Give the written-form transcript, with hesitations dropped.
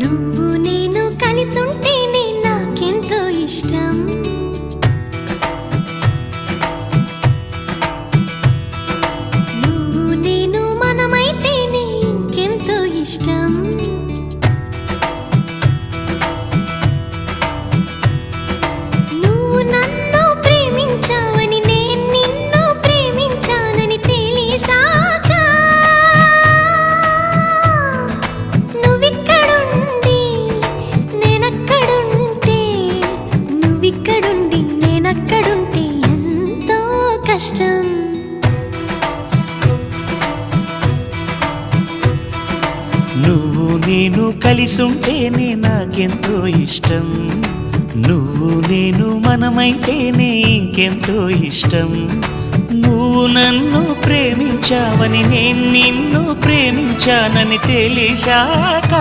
నువ్వు నేను కలిసుంటేనే నాకెంతో ఇష్టం. నువ్వు నేను మనమైతేనే ఇంకెంతో ఇష్టం. నువ్వు నన్ను ప్రేమించావని నేను నిన్ను ప్రేమించానని తెలిసాక నువ్విక్కడుండి నేనక్కడుంటే నువ్విక్కడుండి నేనక్కడుంటే ఎంతో కష్టం. నువ్వు నేను కలిసుంటేనే నాకెంతో ఇష్టం. నువ్వు నేను మనమైతేనే ఇంకెంతో ఇష్టం. నువ్వు నన్ను ప్రేమించావని నేను నిన్ను ప్రేమించానని తెలిసాక